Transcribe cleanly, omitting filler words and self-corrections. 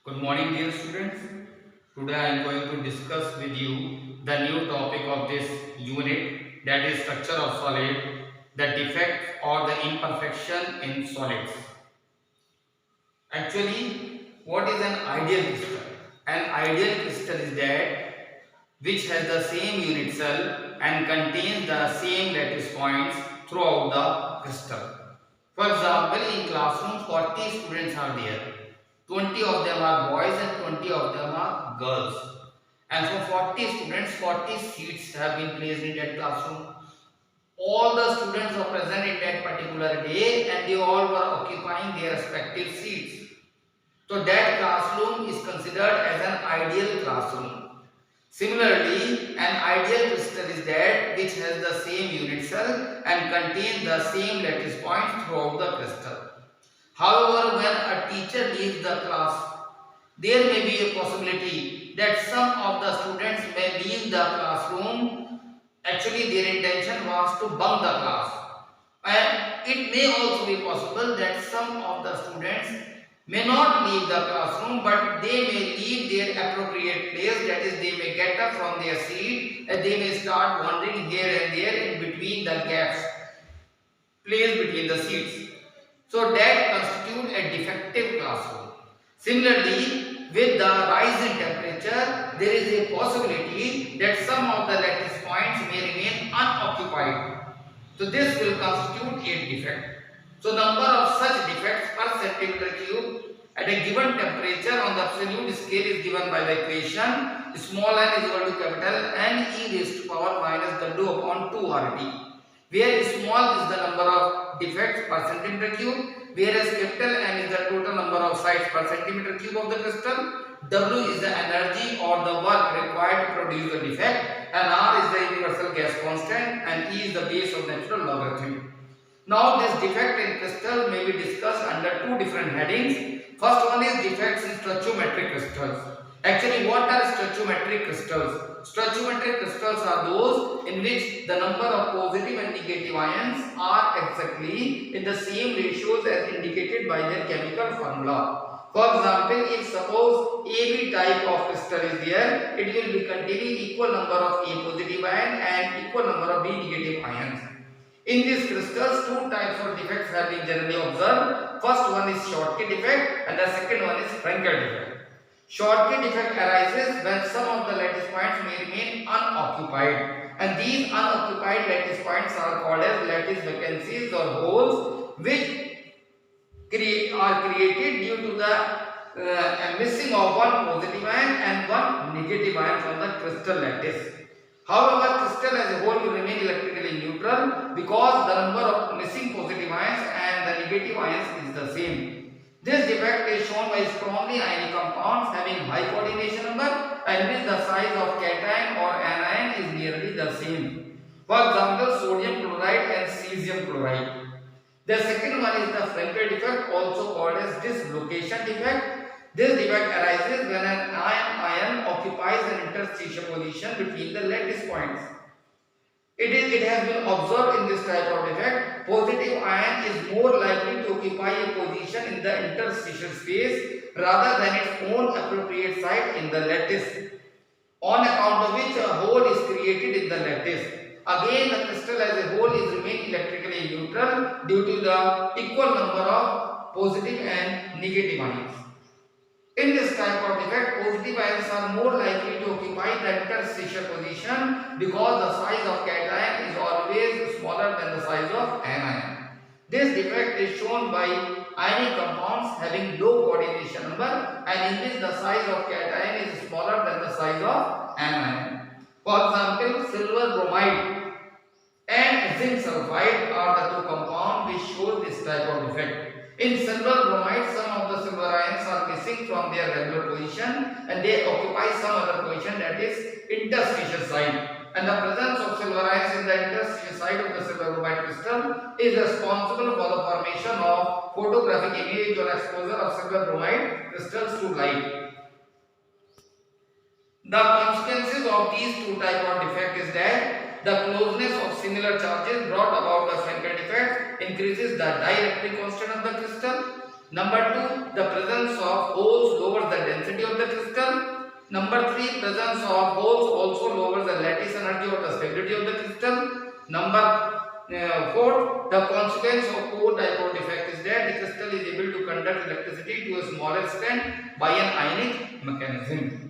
Good morning, dear students. Today I am going to discuss with you the new topic of this unit, that is structure of solid, the defect or the imperfection in solids. Actually, what is an ideal crystal? An ideal crystal is that which has the same unit cell and contains the same lattice points throughout the crystal. For example, in classroom 40 students are there. 20 of them are boys and 20 of them are girls. And for 40 students, 40 seats have been placed in that classroom. All the students are present in that particular day and they all were occupying their respective seats. So that classroom is considered as an ideal classroom. Similarly, an ideal crystal is that which has the same unit cell and contains the same lattice points throughout the crystal. However, when a teacher leaves the class, there may be a possibility that some of the students may leave the classroom. Actually, their intention was to bunk the class. And it may also be possible that some of the students may not leave the classroom, but they may leave their appropriate place, that is, they may get up from their seat and they may start wandering here and there in between the gaps placed between the seats. So that constitutes a defective classroom. Similarly, with the rise in temperature, there is a possibility that some of the lattice points may remain unoccupied. So this will constitute a defect. So number of such defects per centimeter cube at a given temperature on the absolute scale is given by the equation small n is equal to capital N e raised to power minus W upon 2 RT, where small is the number of defects per centimeter cube, whereas capital N is the total number of sites per centimeter cube of the crystal, W is the energy or the work required to produce the defect, and R is the universal gas constant, and E is the base of natural logarithm. Now this defect in crystal may be discussed under two different headings. First one is defects in stoichiometric crystals. Actually, what are stoichiometric crystals? Stoichiometric crystals are those in which the number of positive and negative ions are exactly in the same ratios as indicated by their chemical formula. For example, if suppose AB type of crystal is there, it will be containing equal number of A positive ion and equal number of B negative ions. In these crystals, two types of defects have been generally observed. First one is Schottky defect and the second one is Frenkel defect. Schottky defect arises when some of the lattice points may remain unoccupied, and these unoccupied lattice points are called as lattice vacancies or holes, which are created due to the missing of one positive ion and one negative ion from the crystal lattice. However, crystal as a whole will remain electrically neutral because the number of missing positive ions and the negative ions is the same. This defect is shown by strongly ionic compounds having high coordination number and which the size of cation or anion is nearly the same. For example, sodium chloride and cesium chloride. The second one is the Frenkel defect, also called as dislocation defect. This defect arises when an ion occupies an interstitial position between the lattice points. It has been observed in this type of defect, positive ion is more likely to occupy a position in the interstitial space rather than its own appropriate site in the lattice, on account of which a hole is created in the lattice. Again, the crystal as a whole is remain electrically neutral due to the equal number of positive and negative ions. In this type of defect, positive ions are more likely to occupy the interstitial position because the size of cation is always smaller than the size of anion. This defect is shown by ionic compounds having low coordination number and in which the size of cation is smaller than the size of anion. For example, silver bromide and zinc sulfide are the two compounds which show this type of defect. In silver bromide, some of the silver ions are missing from their regular position and they occupy some other position, that is interstitial site. And the presence of silver ions in the interstitial site of the silver bromide crystal is responsible for the formation of photographic image or exposure of silver bromide crystals to light. The consequences of these two types of defect is that the closeness of similar charges brought about the Frenkel defect increases the dielectric constant of the crystal. Number 2, the presence of holes lowers the density porosity of the crystal. Number 3, presence of holes also lowers the lattice energy or the stability of the crystal. Number 4, the consequence of core-dipole effect is that the crystal is able to conduct electricity to a smaller extent by an ionic mechanism.